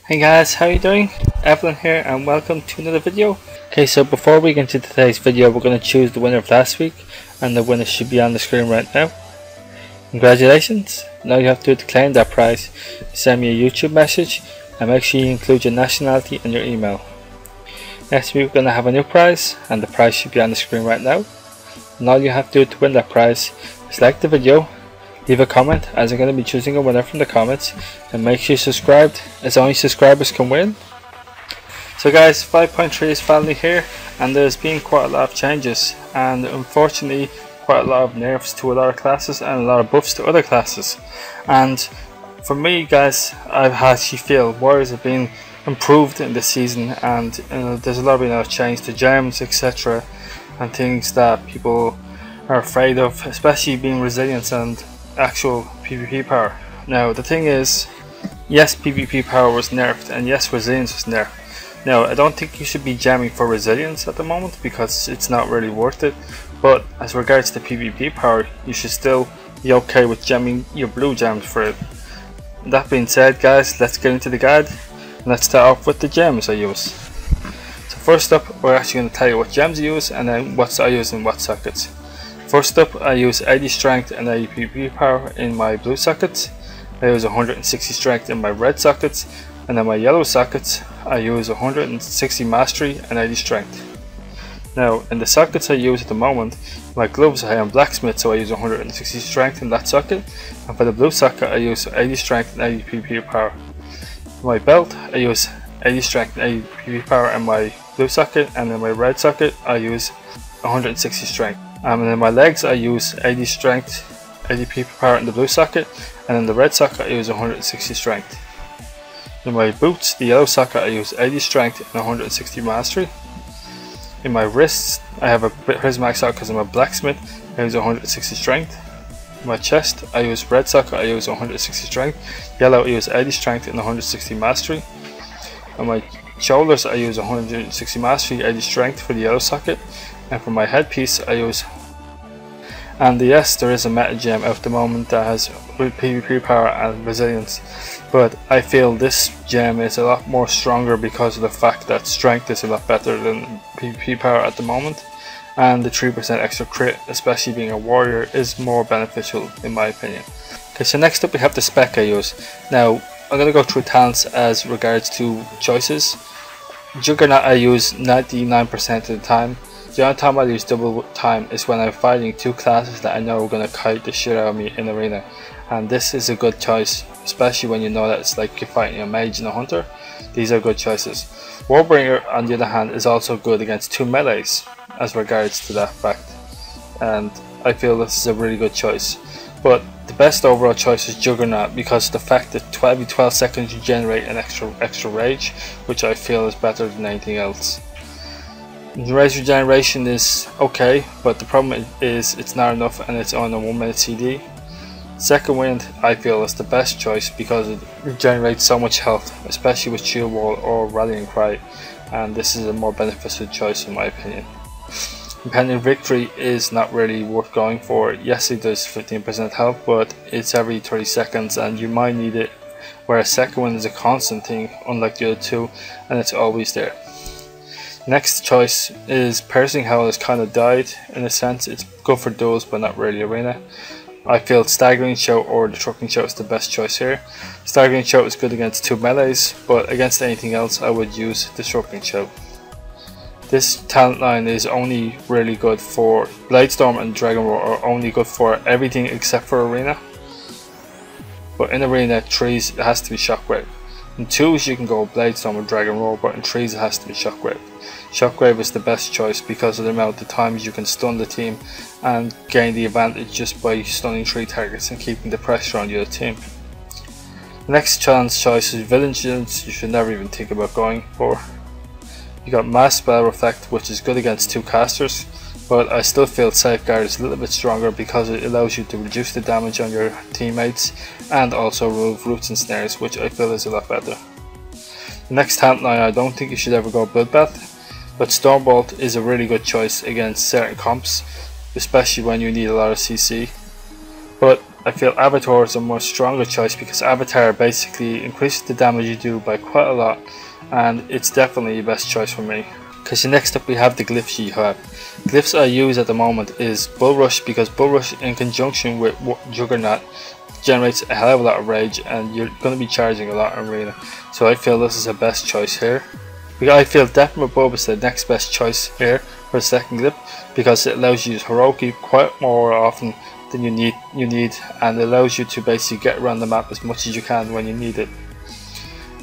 Hey guys, how are you doing? Evelyn here and welcome to another video. Okay, so before we get into today's video, we're going to choose the winner of last week, and the winner should be on the screen right now. Congratulations! Now you have to do to claim that prize. Send me a YouTube message and make sure you include your nationality and your email. Next week we're going to have a new prize, and the prize should be on the screen right now. And all you have to do to win that prize is like the video, leave a comment, as I'm going to be choosing a winner from the comments, and make sure you're subscribed, as only subscribers can win. So guys, 5.3 is finally here, and there's been quite a lot of changes, and unfortunately quite a lot of nerfs to a lot of classes and a lot of buffs to other classes. And for me guys, I actually feel warriors have been improved in this season, and there's a lot of change to gems, etc., and things that people are afraid of, especially being resilience and actual PvP power. Now the thing is, yes, PvP power was nerfed, and yes, resilience was nerfed. Now I don't think you should be jamming for resilience at the moment because it's not really worth it, but as regards to PvP power, you should still be okay with jamming your blue gems for it. That being said guys, let's get into the guide, and let's start off with the gems I use. So first up, we're actually going to tell you what gems I use and then what I use in what sockets. First up, I use 80 strength and 80 PvP power in my blue sockets. I use 160 strength in my red sockets, and in my yellow sockets I use 160 mastery and 80 strength. Now in the sockets I use at the moment, my gloves I am blacksmith, so I use 160 strength in that socket, and for the blue socket I use 80 strength and 80 PvP power. For my belt I use 80 strength and 80 PvP power in my blue socket, and in my red socket I use 160 strength. And in my legs I use 80 strength, 80 PvP power in the blue socket, and in the red socket I use 160 strength. In my boots, the yellow socket, I use 80 strength and 160 mastery. In my wrists I have a prismatic socket because I'm a blacksmith, I use 160 strength. In my chest I use red socket, I use 160 strength. Yellow I use 80 strength and 160 mastery. On my shoulders I use 160 mastery, 80 strength for the yellow socket. And for my headpiece I use, and yes, there is a meta gem at the moment that has PvP power and resilience, but I feel this gem is a lot more stronger because of the fact that strength is a lot better than PvP power at the moment, and the 3% extra crit, especially being a warrior, is more beneficial in my opinion. Okay, so next up we have the spec I use. Now I'm going to go through talents as regards to choices. Juggernaut I use 99% of the time. The only time I use double time is when I'm fighting two classes that I know are going to kite the shit out of me in arena, and this is a good choice, especially when you know that it's like you're fighting a mage and a hunter. These are good choices. Warbringer on the other hand is also good against two melees as regards to that fact, and I feel this is a really good choice. But the best overall choice is Juggernaut because of the fact that every 12 seconds you generate an extra rage, which I feel is better than anything else. Rage regeneration is okay, but the problem is it's not enough and it's on a 1 minute CD. Second Wind I feel is the best choice because it regenerates so much health, especially with Shield Wall or Rallying Cry, and this is a more beneficial choice in my opinion. Impending Victory is not really worth going for. Yes, it does 15% health, but it's every 30 seconds and you might need it, whereas Second Wind is a constant thing unlike the other two, and it's always there. Next choice is Piercing Howl. Has kind of died in a sense. It's good for duels but not really arena. I feel Staggering Shout or the Trucking Shout is the best choice here. Staggering Shout is good against two melees, but against anything else I would use the Trucking Shout. This talent line is only really good for Bladestorm, and Dragon Roar are only good for everything except for arena. But in arena, threes it has to be Shockwave. In twos you can go Bladestorm or Dragon Roar, but in threes it has to be Shockwave. Shockwave is the best choice because of the amount of times you can stun the team and gain the advantage just by stunning 3 targets and keeping the pressure on the other team. The next challenge choice is Vigilance. You should never even think about going for. You got Mass Spell Reflect, which is good against two casters, but I still feel Safeguard is a little bit stronger because it allows you to reduce the damage on your teammates and also remove roots and snares, which I feel is a lot better. The next talent line I don't think you should ever go Bloodbath, but Stormbolt is a really good choice against certain comps, especially when you need a lot of CC. But I feel Avatar is a more stronger choice because Avatar basically increases the damage you do by quite a lot, and it's definitely the best choice for me. Okay, so next up we have the glyphs you have. Glyphs I use at the moment is Bull Rush, because Bull Rush in conjunction with Juggernaut generates a hell of a lot of rage, and you're going to be charging a lot in arena. So I feel this is the best choice here. I feel Death Bob is the next best choice here for the second glyph, because it allows you to Heroic quite more often than you need, and it allows you to basically get around the map as much as you can when you need it.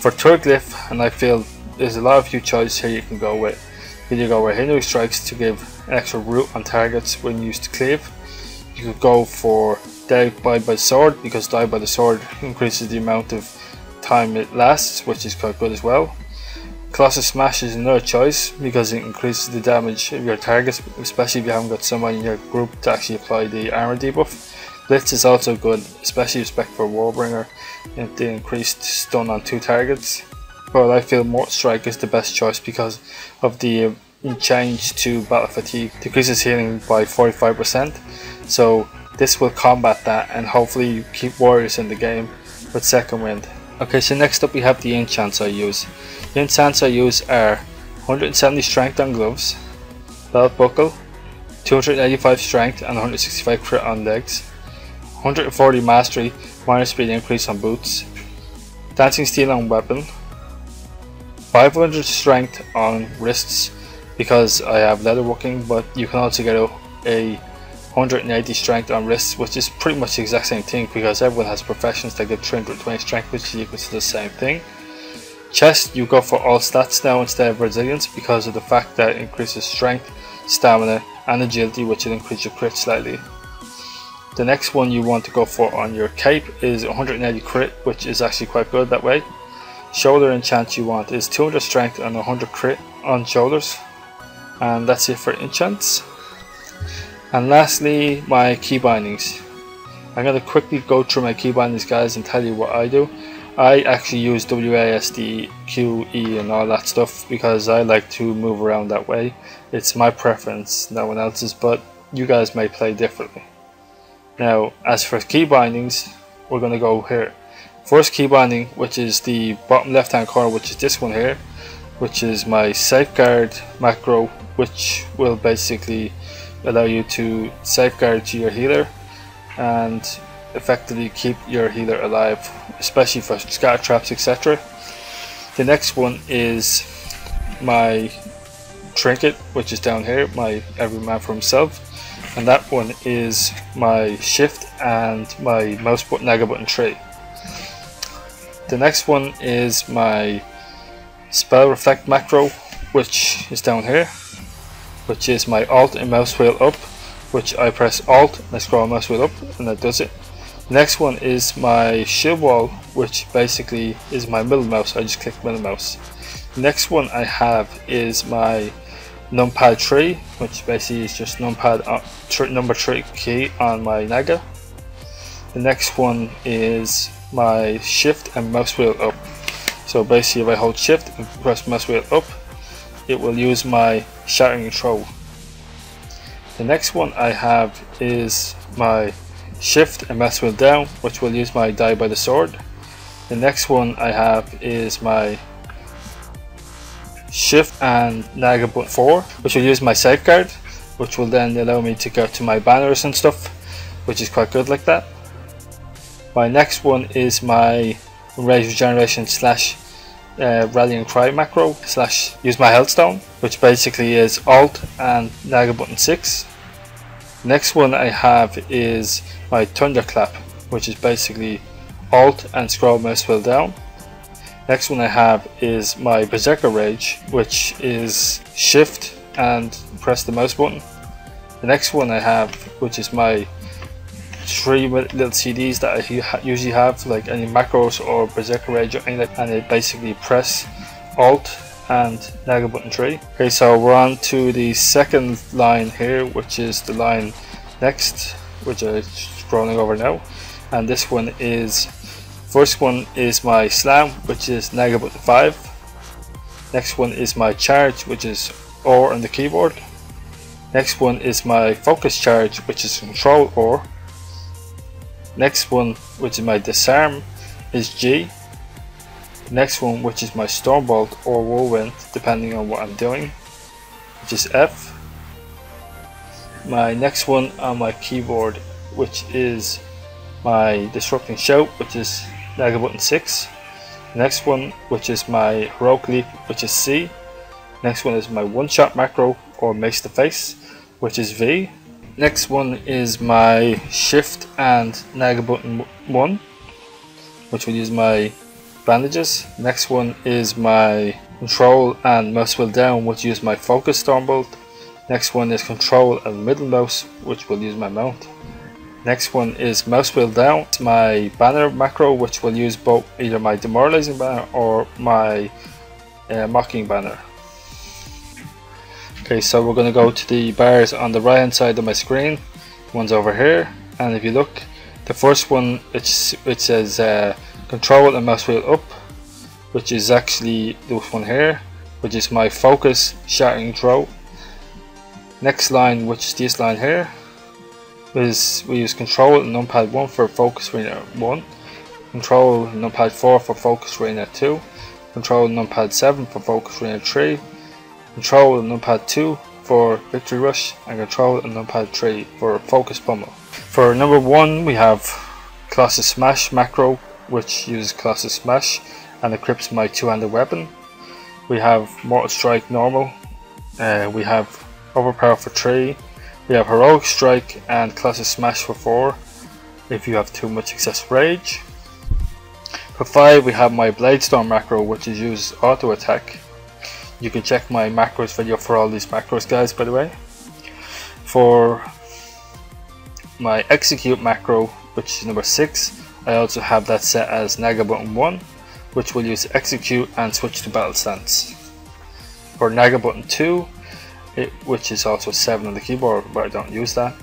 For third glyph, and I feel there's a lot of few choices here you can go with. You go with Hindering Strikes to give an extra root on targets when used to cleave. You could go for Die by the Sword, because Die by the Sword increases the amount of time it lasts, which is quite good as well. Colossus Smash is another choice because it increases the damage of your targets, especially if you haven't got someone in your group to actually apply the armor debuff. Blitz is also good, especially respect for Warbringer, if they increased stun on 2 targets. But I feel Mortal Strike is the best choice because of the change to Battle Fatigue, decreases healing by 45%. So this will combat that and hopefully keep warriors in the game with second wind. Okay, so next up we have the enchants I use. The enchants I use are 170 strength on gloves, belt buckle, 285 strength and 165 crit on legs, 140 mastery, minor speed increase on boots, dancing steel on weapon, 500 strength on wrists because I have leatherworking, but you can also get a 180 strength on wrists, which is pretty much the exact same thing because everyone has professions that get 320 strength, which is equal to the same thing. Chest, you go for all stats now instead of resilience because of the fact that it increases strength, stamina and agility, which will increase your crit slightly. The next one you want to go for on your cape is 180 crit, which is actually quite good that way. Shoulder enchant you want is 200 strength and 100 crit on shoulders, and that's it for enchants. And lastly, my key bindings. I'm going to quickly go through my key bindings, guys, and tell you what I do. I actually use WASD, QE and all that stuff because I like to move around that way. It's my preference, no one else's, but you guys may play differently. Now, as for key bindings, we're going to go here. First key binding, which is the bottom left hand corner, which is this one here, which is my Safeguard macro, which will basically allow you to safeguard to your healer and effectively keep your healer alive, especially for scatter traps, etc. The next one is my trinket, which is down here, my every man for himself, and that one is my shift and my mouse button, naga button tree. The next one is my spell reflect macro, which is down here, which is my alt and mouse wheel up, which I press alt and I scroll mouse wheel up and that does it. The next one is my shield wall, which basically is my middle mouse. I just click middle mouse. The next one I have is my numpad 3, which basically is just numpad number 3 key on my naga. The next one is my shift and mouse wheel up. So basically if I hold shift and press mouse wheel up, it will use my shattering throw. The next one I have is my shift and mouse wheel down, which will use my Die by the Sword. The next one I have is my shift and naga button 4, which will use my safeguard, which will then allow me to go to my banners and stuff, which is quite good like that. My next one is my rage regeneration slash rallying cry macro slash use my health stone, which basically is alt and naga button 6. Next one I have is my thunderclap, which is basically alt and scroll mouse wheel down. Next one I have is my berserker rage, which is shift and press the mouse button. The next one I have, which is my 3 little CDs that I usually have, like any macros or berserker rage or anything, and it basically press alt and naga button 3. Okay, so we're on to the second line here, which is the line next, which I'm scrolling over now, and this one is, first one is my slam, which is naga button 5. Next one is my charge, which is OR on the keyboard. Next one is my focus charge, which is control OR. Next one, which is my disarm, is G. Next one, which is my Stormbolt or Whirlwind, depending on what I'm doing, which is F. My next one on my keyboard, which is my Disrupting Shout, which is Naga button 6. Next one, which is my Heroic Leap, which is C. Next one is my one-shot macro or Mace to Face, which is V. Next one is my Shift and Naga button 1, which will use my bandages. Next one is my Control and Mouse wheel down, which use my Focus Stormbolt. Next one is Control and middle mouse, which will use my mount. Next one is Mouse wheel down, it's my banner macro, which will use both either my Demoralizing banner or my Mocking banner. Okay, so we're going to go to the bars on the right hand side of my screen. One's over here, and if you look, the first one it says Control and Mouse wheel up, which is actually this one here, which is my Focus Shattering Throw. Next line, which is this line here, is we use Control and numpad 1 for Focus Arena 1, Control and numpad 4 for Focus Arena 2, Control and numpad 7 for Focus Arena 3, Control and numpad 2 for Victory Rush, and Control and numpad 3 for Focus Pummel. For number 1 we have Colossus Smash macro, which uses Colossus Smash and equips my two-handed weapon. We have Mortal Strike normal, we have Overpower for 3, we have Heroic Strike and Colossus Smash for 4 if you have too much excess rage. For 5 we have my Blade Storm macro, which is used auto attack. You can check my macros video for all these macros, guys, by the way. For my Execute macro, which is number 6, I also have that set as Naga button 1, which will use Execute and switch to Battle Stance. For Naga button 2, which is also 7 on the keyboard, but I don't use that,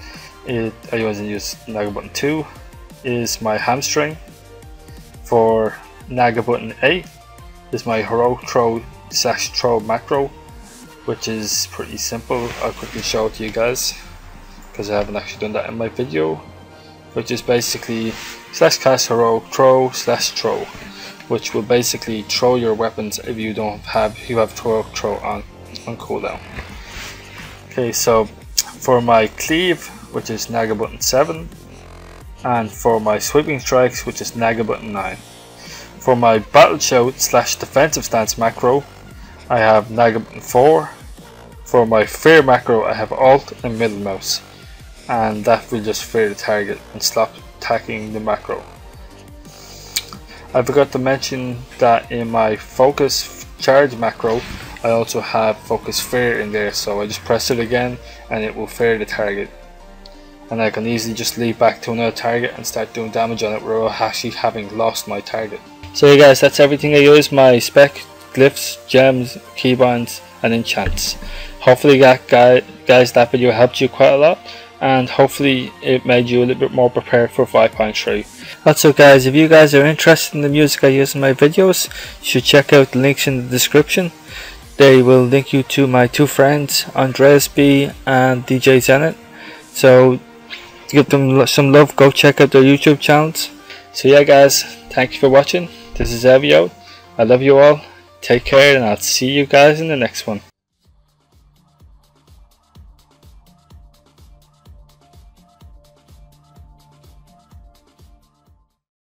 I only use Naga button 2, is my Hamstring. For Naga button 8 is my Heroic Throw / Throw macro, which is pretty simple. I'll quickly show it to you guys because I haven't actually done that in my video, which is basically /cast Heroic Throw / Throw, which will basically throw your weapons if you have Heroic Throw on cooldown. Okay, so for my Cleave, which is Naga button 7, and for my Sweeping Strikes, which is Naga button 9. For my Battle Shout / Defensive Stance macro, I have Naga button 4. For my Fear macro, I have Alt and middle mouse, and that will just fear the target and stop attacking the macro. I forgot to mention that in my Focus Charge macro, I also have Focus Fear in there, so I just press it again and it will fear the target, and I can easily just leap back to another target and start doing damage on it without actually having lost my target. So yeah guys, that's everything I use, my spec, glyphs, gems, keybinds and enchants. Hopefully guys that video helped you quite a lot, and hopefully it made you a little bit more prepared for 5.3. Also guys, if you guys are interested in the music I use in my videos, you should check out the links in the description. They will link you to my two friends, Andreas B and DJ Zenit. So to give them some love, go check out their YouTube channels. So yeah guys, thank you for watching. This is Evio. I love you all. Take care, and I'll see you guys in the next one.